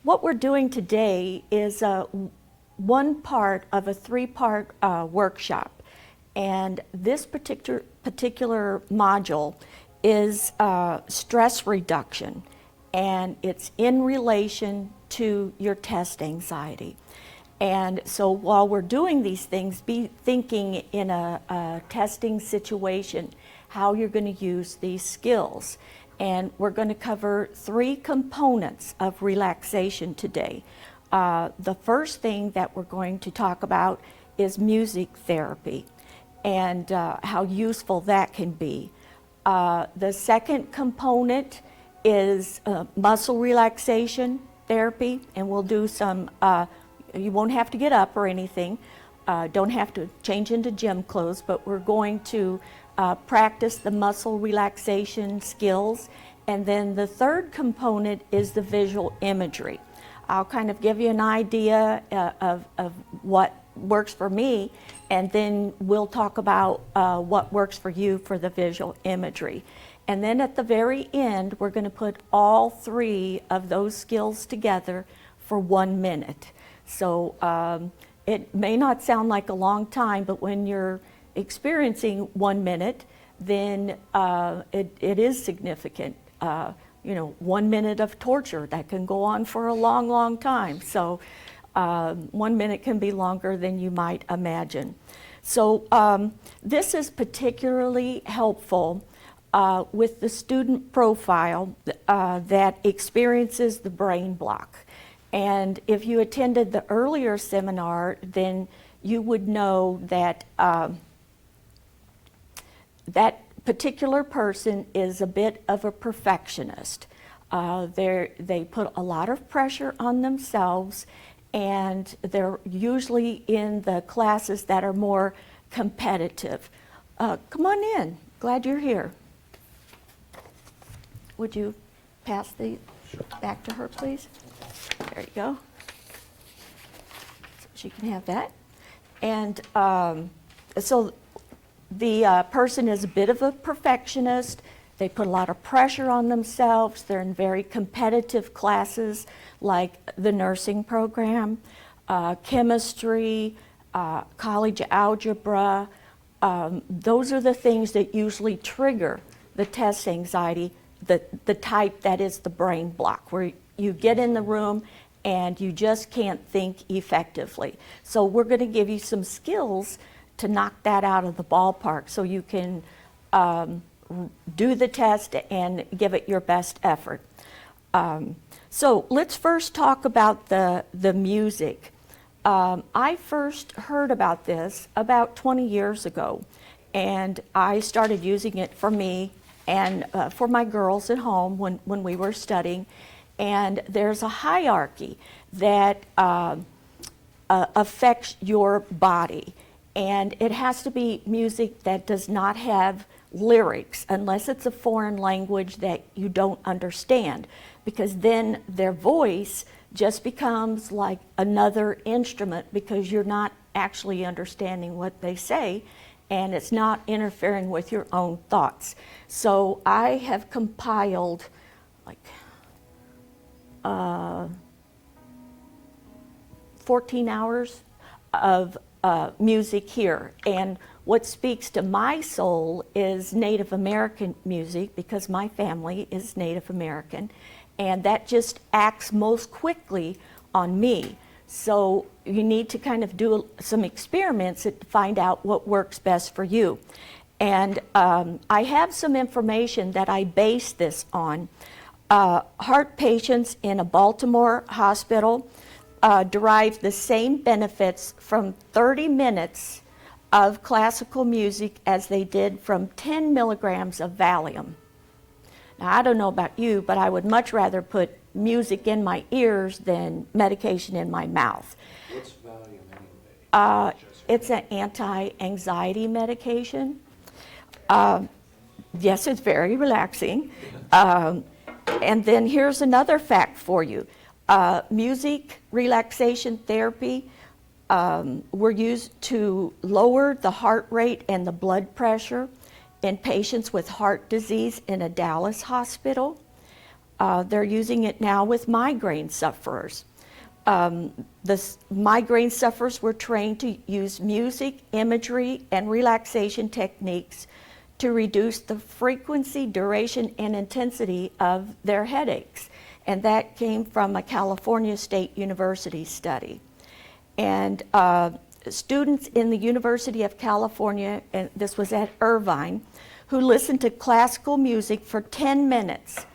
What we're doing today is one part of a three-part workshop, and this particular module is stress reduction, and it's in relation to your test anxiety. And so while we're doing these things, be thinking in a testing situation how you're going to use these skills. And we're going to cover three components of relaxation today. The first thing that we're going to talk about is music therapy and how useful that can be. The second component is muscle relaxation therapy, and we'll do some, you won't have to get up or anything, don't have to change into gym clothes, but we're going to practice the muscle relaxation skills. And then the third component is the visual imagery. I'll kind of give you an idea of what works for me, and then we'll talk about what works for you for the visual imagery. And then at the very end, we're going to put all three of those skills together for 1 minute. So it may not sound like a long time, but when you're experiencing 1 minute, then it is significant. 1 minute of torture that can go on for a long, long time. So 1 minute can be longer than you might imagine. So this is particularly helpful with the student profile that experiences the brain block. And if you attended the earlier seminar, then you would know that that particular person is a bit of a perfectionist. They put a lot of pressure on themselves, and they're usually in the classes that are more competitive. Come on in, glad you're here. Would you pass the back to her, please? There you go. So she can have that. And so the person is a bit of a perfectionist. They put a lot of pressure on themselves. They're in very competitive classes like the nursing program, chemistry, college algebra. Those are the things that usually trigger the test anxiety, the type that is the brain block, where you get in the room and you just can't think effectively. So we're going to give you some skills to knock that out of the ballpark so you can do the test and give it your best effort. So let's first talk about the music. I first heard about this about 20 years ago, and I started using it for me and for my girls at home when we were studying. And there's a hierarchy that affects your body. And it has to be music that does not have lyrics, unless it's a foreign language that you don't understand, because then their voice just becomes like another instrument, because you're not actually understanding what they say, and it's not interfering with your own thoughts. So I have compiled like 14 hours of music here, and what speaks to my soul is Native American music, because my family is Native American, and that just acts most quickly on me. So you need to kind of do some experiments to find out what works best for you. And I have some information that I base this on. Heart patients in a Baltimore hospital derive the same benefits from 30 minutes of classical music as they did from 10 milligrams of Valium. Now, I don't know about you, but I would much rather put music in my ears than medication in my mouth. What's Valium anyway? It's an anti-anxiety medication. Yes, it's very relaxing. And then here's another fact for you. Music relaxation therapy were used to lower the heart rate and the blood pressure in patients with heart disease in a Dallas hospital. They're using it now with migraine sufferers. Migraine sufferers were trained to use music, imagery, and relaxation techniques to reduce the frequency, duration, and intensity of their headaches. And that came from a California State University study. And students in the University of California, and this was at Irvine, who listened to classical music for 10 minutes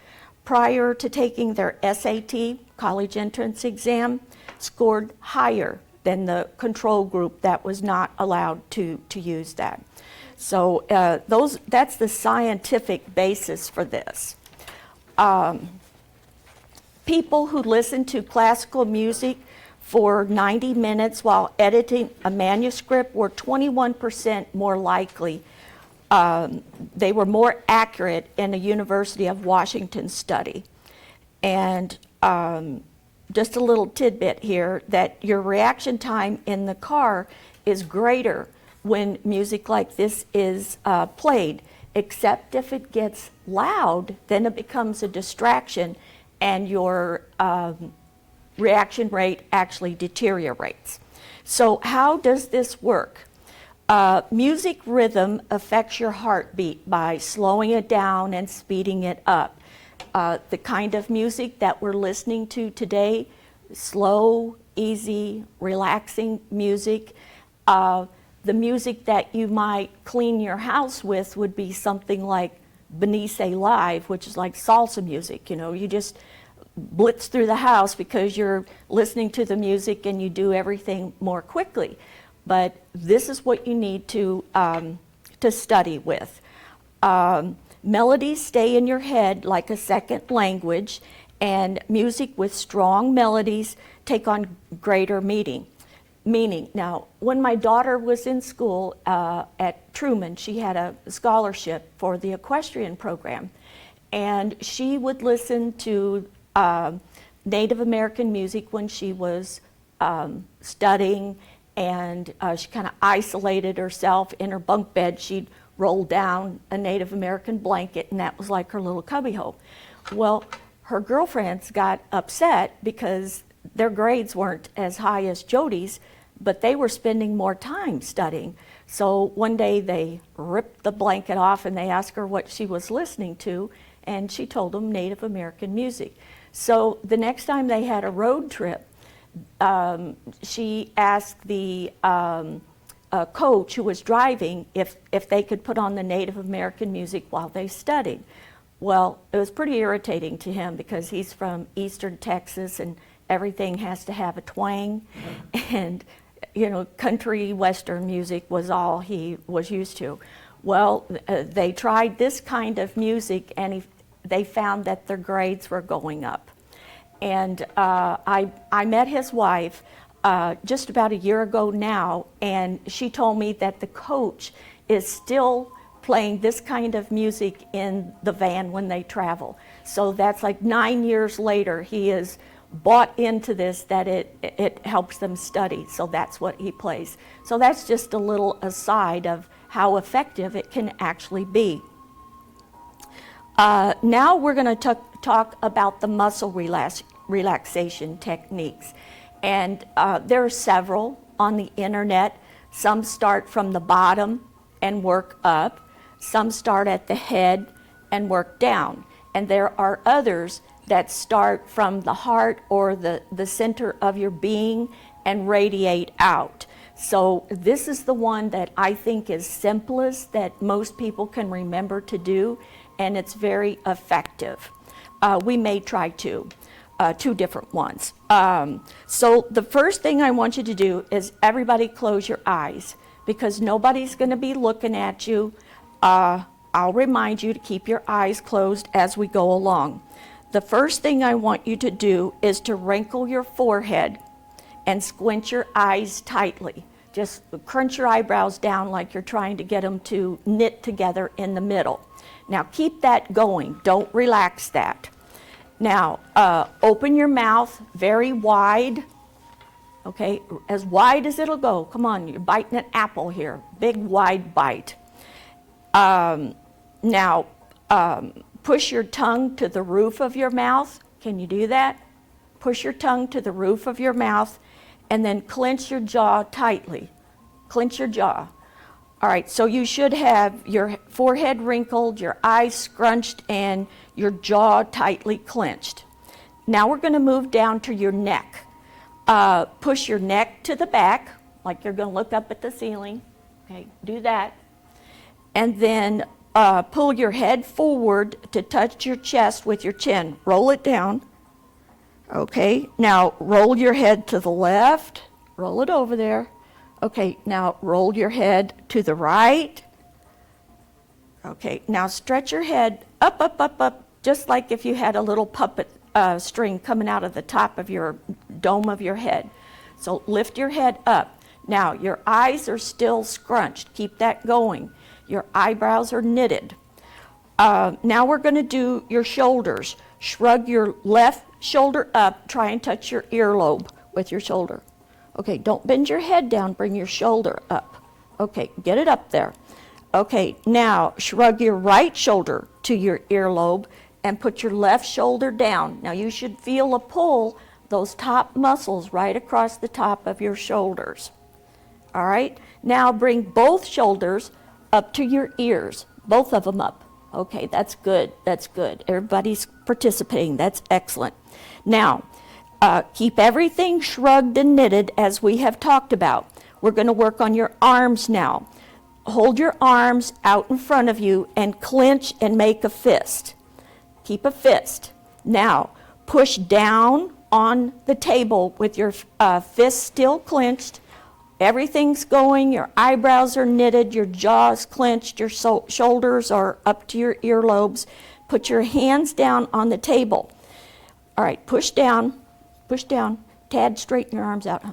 prior to taking their SAT, college entrance exam, scored higher than the control group that was not allowed to use that. So that's the scientific basis for this. People who listen to classical music for 90 minutes while editing a manuscript were 21% more likely. They were more accurate in a University of Washington study. And just a little tidbit here, that your reaction time in the car is greater when music like this is played, except if it gets loud, then it becomes a distraction and your reaction rate actually deteriorates. So how does this work? Music rhythm affects your heartbeat by slowing it down and speeding it up. The kind of music that we're listening to today, slow, easy, relaxing music. The music that you might clean your house with would be something like Benice Live, which is like salsa music. You know, you just blitz through the house because you're listening to the music and you do everything more quickly. But this is what you need to study with. Melodies stay in your head like a second language, and music with strong melodies take on greater meaning. Now, when my daughter was in school at Truman, she had a scholarship for the equestrian program, and she would listen to Native American music when she was studying, and she kind of isolated herself in her bunk bed. She'd roll down a Native American blanket, and that was like her little cubbyhole. Well, her girlfriends got upset because their grades weren't as high as Jody's, but they were spending more time studying. So one day they ripped the blanket off and they asked her what she was listening to, and she told them Native American music. So the next time they had a road trip, she asked the coach who was driving if they could put on the Native American music while they studied. Well, it was pretty irritating to him because he's from eastern Texas and everything has to have a twang, and you know, country western music was all he was used to. Well, they tried this kind of music and they found that their grades were going up. And I met his wife just about a year ago now, and she told me that the coach is still playing this kind of music in the van when they travel. So that's like 9 years later, he is bought into this, that it helps them study. So that's what he plays. So that's just a little aside of how effective it can actually be. Now we're going to talk about the muscle relaxation techniques. And there are several on the internet. Some start from the bottom and work up. Some start at the head and work down. And there are others that start from the heart or the center of your being and radiate out. So this is the one that I think is simplest, that most people can remember to do, and it's very effective. We may try two different ones. So the first thing I want you to do is everybody close your eyes, because nobody's going to be looking at you. I'll remind you to keep your eyes closed as we go along. The first thing I want you to do is to wrinkle your forehead and squint your eyes tightly. Just crunch your eyebrows down like you're trying to get them to knit together in the middle. Now keep that going. Don't relax that. Now open your mouth very wide. Okay, as wide as it'll go. Come on, you're biting an apple here. Big wide bite. Now push your tongue to the roof of your mouth. Can you do that? Push your tongue to the roof of your mouth and then clench your jaw tightly. Clench your jaw. All right, so you should have your forehead wrinkled, your eyes scrunched, and your jaw tightly clenched. Now we're going to move down to your neck. Push your neck to the back, like you're going to look up at the ceiling. Okay, do that. And then pull your head forward to touch your chest with your chin. Roll it down. Okay, now roll your head to the left. Roll it over there. Okay, now roll your head to the right. Okay, now stretch your head up, up, up, up, just like if you had a little puppet string coming out of the top of your dome of your head. So lift your head up. Now your eyes are still scrunched. Keep that going. Your eyebrows are knitted. Now we're going to do your shoulders. Shrug your left shoulder up. Try and touch your earlobe with your shoulder. Okay, don't bend your head down. Bring your shoulder up. Okay, get it up there. Okay, now shrug your right shoulder to your earlobe and put your left shoulder down. Now you should feel a pull, those top muscles right across the top of your shoulders. All right, now bring both shoulders up to your ears, both of them up. Okay, that's good, that's good. Everybody's participating, that's excellent. Now, keep everything shrugged and knitted as we have talked about. We're going to work on your arms now. Hold your arms out in front of you and clench and make a fist. Keep a fist. Now, push down on the table with your fist still clenched. Everything's going, your eyebrows are knitted, your jaw's clenched, your shoulders are up to your earlobes. Put your hands down on the table. All right, push down. Tad, straighten your arms out.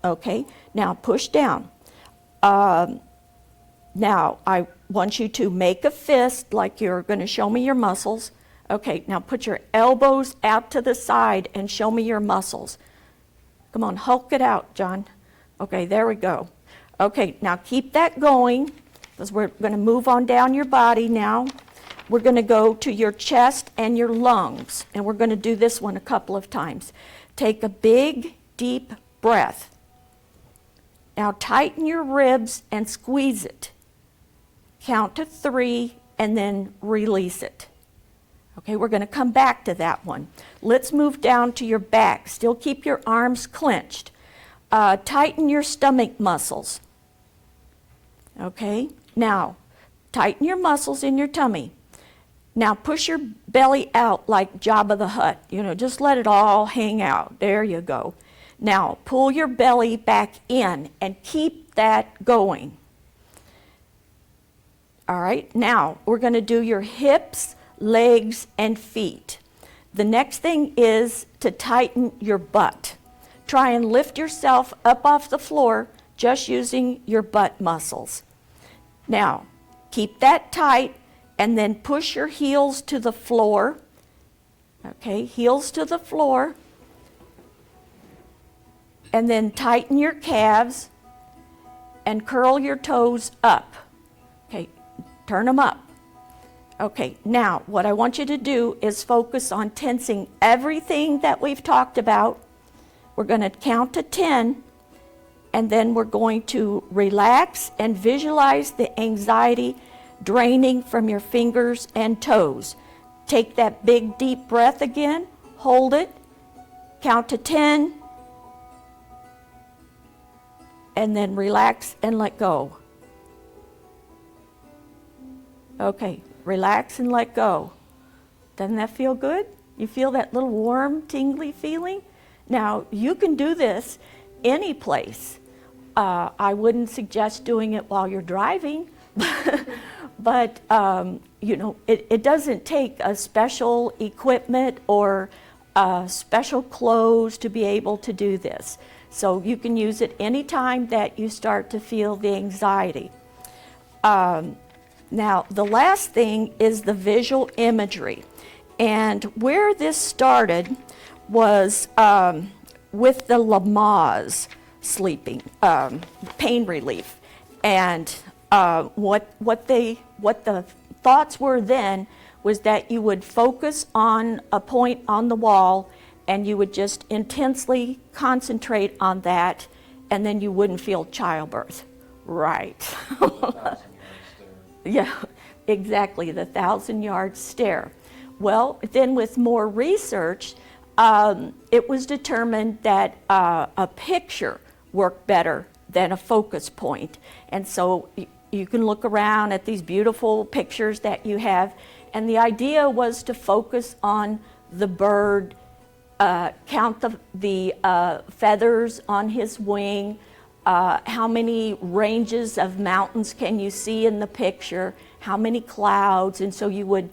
Okay, now push down. Now I want you to make a fist like you're going to show me your muscles. Okay, now put your elbows out to the side and show me your muscles. Come on, hulk it out, John. Okay, there we go. Okay, now keep that going because we're going to move on down your body now. We're going to go to your chest and your lungs, and we're going to do this one a couple of times. Take a big, deep breath. Now tighten your ribs and squeeze it. Count to 3 and then release it. Okay, we're going to come back to that one. Let's move down to your back. Still keep your arms clenched. Tighten your stomach muscles. Okay, now tighten your muscles in your tummy. Now push your belly out like Jabba the Hutt. You know, just let it all hang out. There you go. Now pull your belly back in and keep that going. All right, now we're going to do your hips, legs, and feet. The next thing is to tighten your butt. Try and lift yourself up off the floor just using your butt muscles. Now, keep that tight and then push your heels to the floor. Okay, heels to the floor. And then tighten your calves and curl your toes up. Okay, turn them up. Okay, now what I want you to do is focus on tensing everything that we've talked about. We're going to count to 10, and then we're going to relax and visualize the anxiety draining from your fingers and toes. Take that big deep breath again, hold it, count to 10, and then relax and let go. Okay, relax and let go. Doesn't that feel good? You feel that little warm, tingly feeling? Now, you can do this any place. I wouldn't suggest doing it while you're driving, but you know, it doesn't take a special equipment or special clothes to be able to do this. So you can use it anytime that you start to feel the anxiety. Now, the last thing is the visual imagery. And where this started was with the Lamaze sleeping, pain relief. And what the thoughts were then was that you would focus on a point on the wall and you would just intensely concentrate on that, and then you wouldn't feel childbirth. Right. 1,000 yards there. Yeah, exactly, the 1,000-yard stare. Well, then with more research, it was determined that a picture worked better than a focus point. And so you can look around at these beautiful pictures that you have, and the idea was to focus on the bird, count the feathers on his wing, how many ranges of mountains can you see in the picture, how many clouds, and so you would,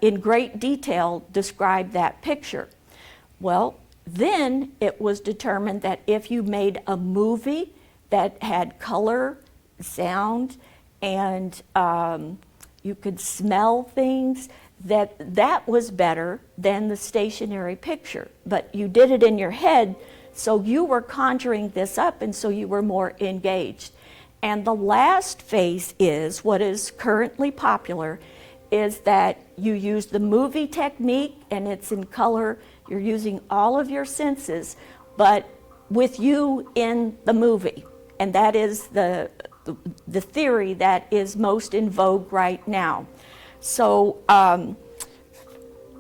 in great detail, describe that picture. Well, then it was determined that if you made a movie that had color, sound, and you could smell things, that was better than the stationary picture. But you did it in your head, so you were conjuring this up, and so you were more engaged. And the last phase is, what is currently popular, is that you use the movie technique, and it's in color. You're using all of your senses, but with you in the movie. And that is the theory that is most in vogue right now. So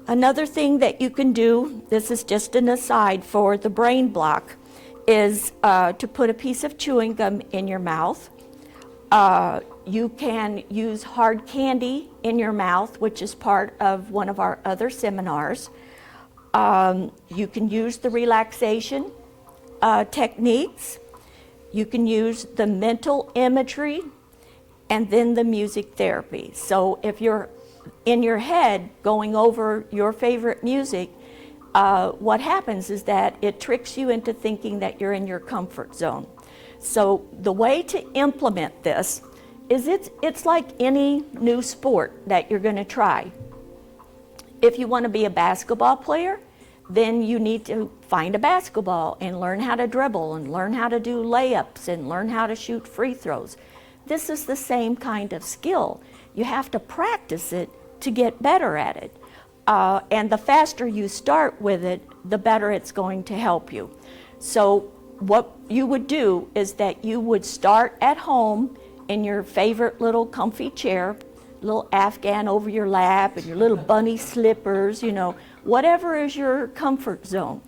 another thing that you can do, this is just an aside for the brain block, is to put a piece of chewing gum in your mouth. You can use hard candy in your mouth, which is part of one of our other seminars. You can use the relaxation techniques. You can use the mental imagery, and then the music therapy. So if you're in your head going over your favorite music, what happens is that it tricks you into thinking that you're in your comfort zone. So the way to implement this is it's like any new sport that you're going to try. If you want to be a basketball player, then you need to find a basketball and learn how to dribble and learn how to do layups and learn how to shoot free throws. This is the same kind of skill. You have to practice it to get better at it. And the faster you start with it, the better it's going to help you. So what you would do is that you would start at home in your favorite little comfy chair, little Afghan over your lap and your little bunny slippers, whatever is your comfort zone.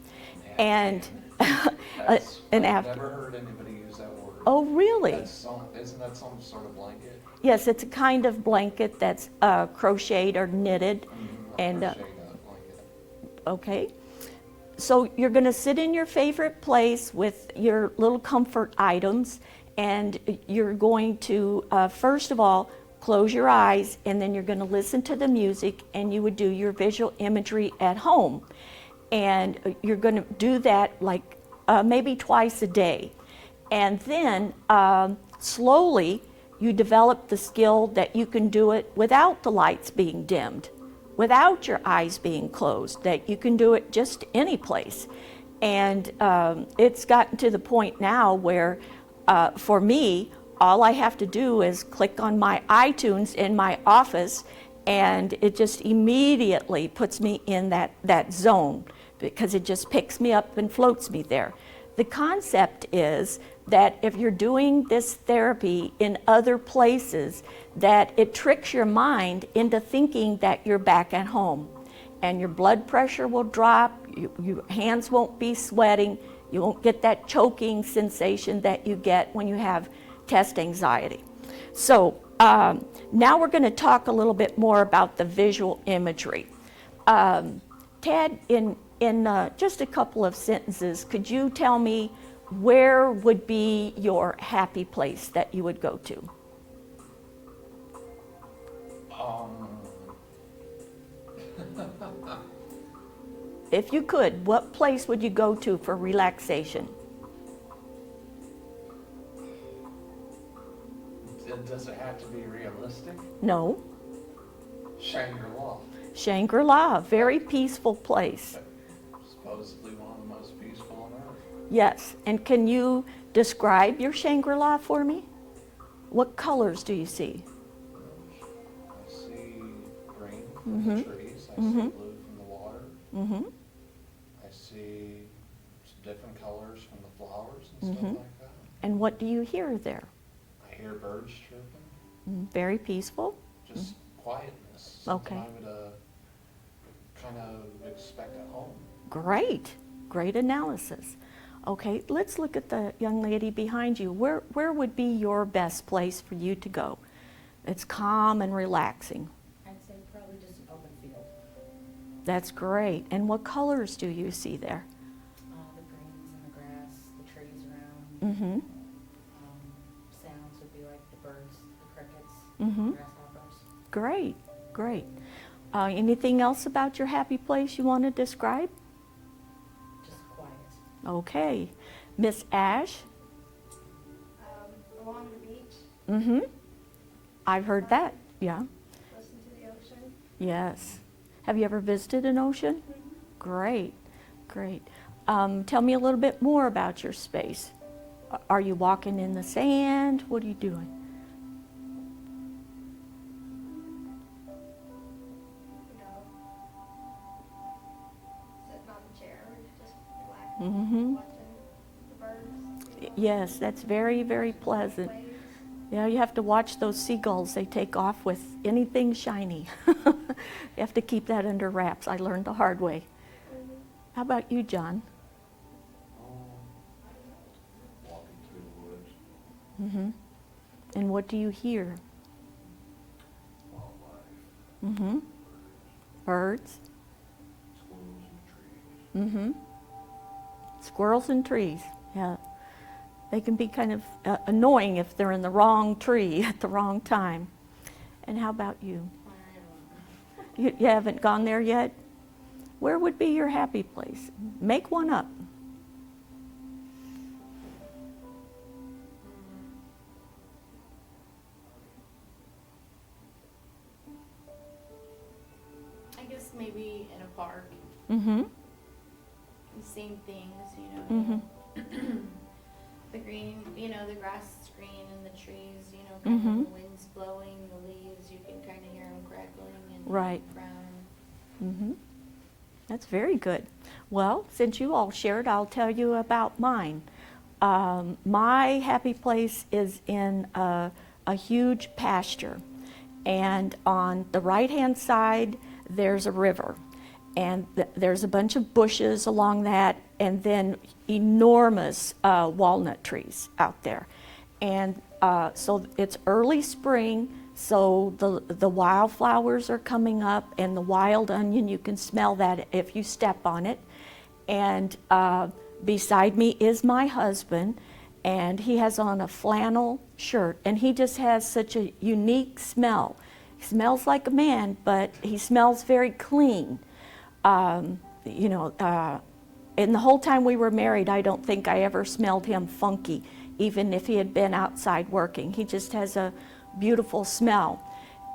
And I've an never heard anybody use that word. Oh, really? Isn't that some sort of blanket? Yes, it's a kind of blanket that's crocheted or knitted. And Blanket. okay. So you're going to sit in your favorite place with your little comfort items, and you're going to, first of all, close your eyes, and then you're going to listen to the music, and you would do your visual imagery at home. And you're going to do that like maybe twice a day. And then slowly you develop the skill that you can do it without the lights being dimmed, without your eyes being closed, that you can do it just any place. And it's gotten to the point now where, for me, all I have to do is click on my iTunes in my office, and it just immediately puts me in that zone, because it just picks me up and floats me there. The concept is that if you're doing this therapy in other places, that it tricks your mind into thinking that you're back at home, and your blood pressure will drop, your hands won't be sweating, you won't get that choking sensation that you get when you have test anxiety. So now we're going to talk a little bit more about the visual imagery. Ted, in just a couple of sentences, could you tell me where would be your happy place that you would go to? If you could, what place would you go to for relaxation? Does it have to be realistic? No. Shangri-La. Shangri-La, a very peaceful place. Supposedly one of the most peaceful on earth. Yes, and can you describe your Shangri-La for me? What colors do you see? from the trees. I see blue from the water. Mm-hmm. I see different colors from the flowers and stuff like that. And what do you hear there? I hear birds chirping, Very peaceful. just quietness. Okay. Something I would kind of expect at home. Great, great analysis. Okay, let's look at the young lady behind you. Where would be your best place for you to go? It's calm and relaxing. I'd say probably just an open field. That's great. And what colors do you see there? The greens and the grass, the trees around. Mm-hmm. Sounds would be like the birds, the crickets, Mhm. grasshoppers. Great, great. Anything else about your happy place you want to describe? Just quiet. Okay. Miss Ash? Along the beach, Mm-hmm. I've heard that, yeah. listen to the ocean. Yes. Have you ever visited an ocean? Great, great. Tell me a little bit more about your space. Are you walking in the sand? What are you doing? You know, sitting on the chair, just relaxing, Mm-hmm. watching the birds. Yes, that's very, very pleasant. Waves. Yeah, you have to watch those seagulls. They take off with anything shiny. You have to keep that under wraps. I learned the hard way. How about you, John? Walking through the woods, Mm-hmm. And what do you hear? wildlife, Mm-hmm. Birds? squirrels and trees. Mm-hmm. Squirrels and trees, yeah. They can be kind of annoying if they're in the wrong tree at the wrong time. And how about you? You haven't gone there yet? Where would be your happy place? Make one up. I guess maybe in a park, Mm-hmm. the same things, you know. Mm-hmm. The green, you know, the grass is green and the trees, you know, kind Mhm. of the wind's blowing, the leaves, you can kind of hear them crackling and Right. brown. Mm-hmm. That's very good. Well, since you all shared, I'll tell you about mine. My happy place is in a huge pasture. And on the right-hand side, there's a river. And there's a bunch of bushes along that, and then enormous walnut trees out there. And so it's early spring, so the wildflowers are coming up, and the wild onion, you can smell that if you step on it. And beside me is my husband, and he has on a flannel shirt, and he just has such a unique smell. He smells like a man, but he smells very clean. You know, and the whole time we were married, I don't think I ever smelled him funky, even if he had been outside working. He just has a beautiful smell.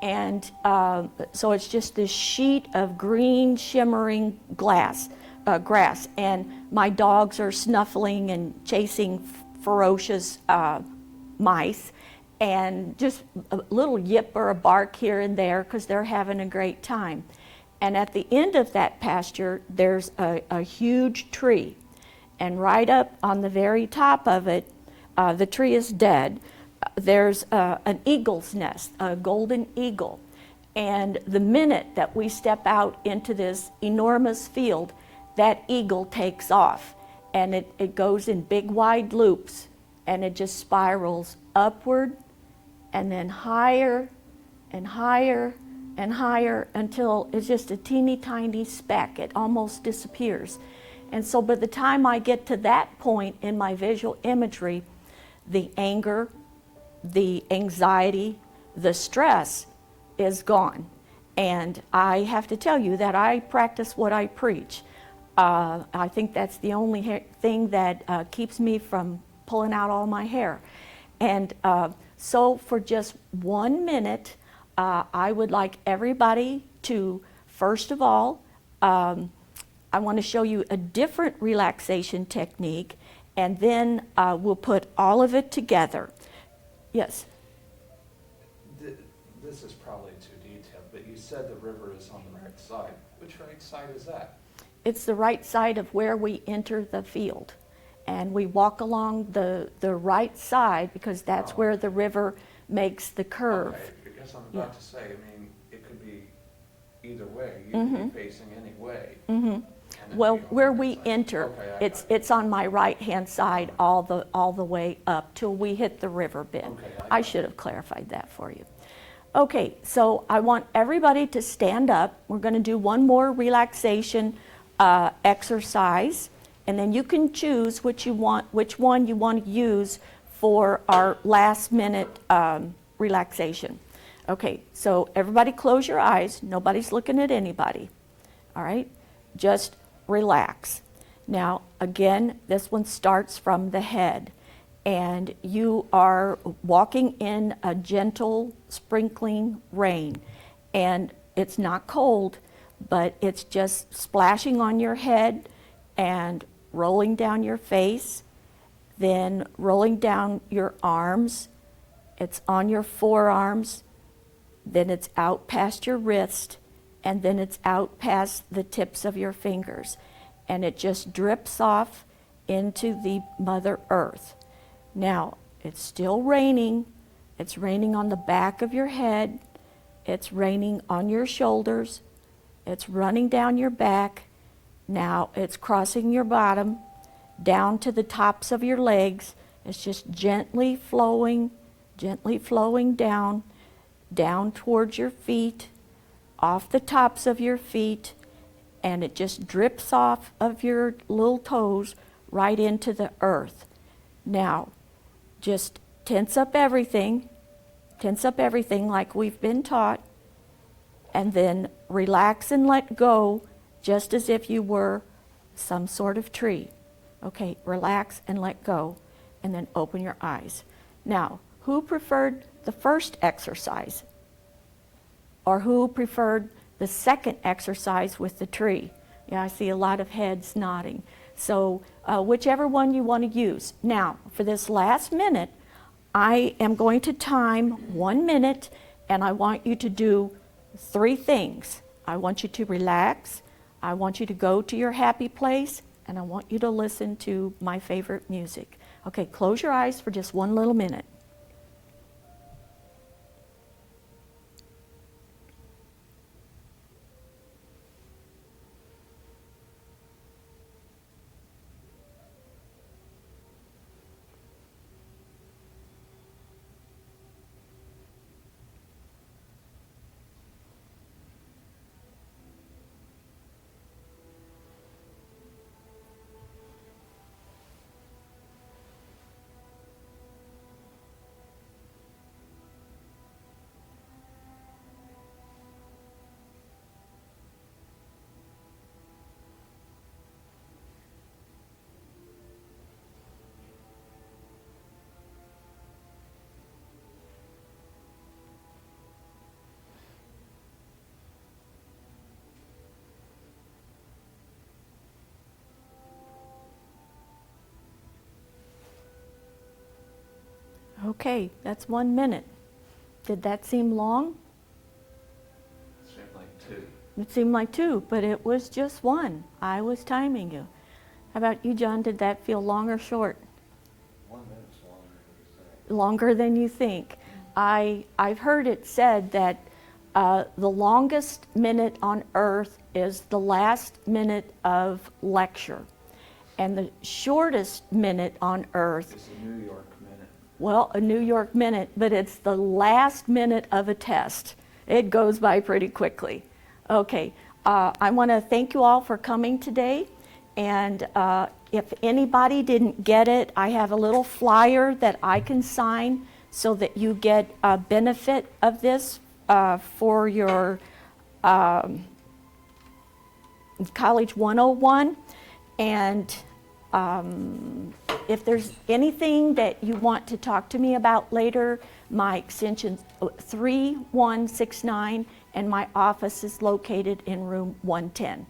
And so it's just this sheet of green, shimmering grass. And my dogs are snuffling and chasing ferocious mice. And just a little yip or a bark here and there because they're having a great time. And at the end of that pasture, there's a huge tree. And right up on the very top of it, the tree is dead. There's an eagle's nest, a golden eagle. And the minute that we step out into this enormous field, that eagle takes off. And it goes in big wide loops. And it just spirals upward and then higher and higher and higher until it's just a teeny tiny speck. It almost disappears. And so by the time I get to that point in my visual imagery, the anger, the anxiety, the stress is gone. And I have to tell you that I practice what I preach. I think that's the only thing that keeps me from pulling out all my hair. And so for just 1 minute, I would like everybody to, first of all, I want to show you a different relaxation technique, and then we'll put all of it together. Yes? This is probably too detailed, but you said the river is on the right side. Which right side is that? It's the right side of where we enter the field. And we walk along the right side because that's Oh. where the river makes the curve. Okay, because I'm Yeah. about to say, I mean, it could be either way. You could be facing any way. Mhm. and then Well, be on the where right we side. enter, Okay, I it's got it. it's on my right-hand side all the way up till we hit the river bend. Okay, I I got should have clarified that for you. Okay, so I want everybody to stand up. We're going to do one more relaxation exercise, and then you can choose which one you want to use for our last minute relaxation. Okay, so everybody close your eyes. Nobody's looking at anybody. All right, just relax. Now, again, this one starts from the head, and you are walking in a gentle sprinkling rain, and it's not cold, but it's just splashing on your head and rolling down your face, then rolling down your arms. It's on your forearms, then it's out past your wrist, and then it's out past the tips of your fingers. And it just drips off into the Mother Earth. Now, it's still raining. It's raining on the back of your head. It's raining on your shoulders. It's running down your back. Now it's crossing your bottom down to the tops of your legs. It's just gently flowing down towards your feet, off the tops of your feet, and it just drips off of your little toes right into the earth. Now, just tense up everything like we've been taught, and then relax and let go just as if you were some sort of tree. Okay, relax and let go, and then open your eyes. Now, who preferred the first exercise? Or who preferred the second exercise with the tree? Yeah, I see a lot of heads nodding. So whichever one you want to use. Now, for this last minute, I am going to time 1 minute, and I want you to do 3 things. I want you to relax, I want you to go to your happy place, and I want you to listen to my favorite music. Okay, close your eyes for just 1 little minute. Okay, that's 1 minute. Did that seem long? Seemed like 2. It seemed like 2, but it was just 1. I was timing you. How about you, John? Did that feel long or short? 1 minute's longer than you say. Longer than you think. I've heard it said that the longest minute on earth is the last minute of lecture. And the shortest minute on earth, It's a New York minute. well, a New York minute, but it's the last minute of a test. It goes by pretty quickly. Okay, I want to thank you all for coming today. And if anybody didn't get it, I have a little flyer that I can sign so that you get a benefit of this for your College 101. And if there's anything that you want to talk to me about later, my extension's 3169, and my office is located in room 110.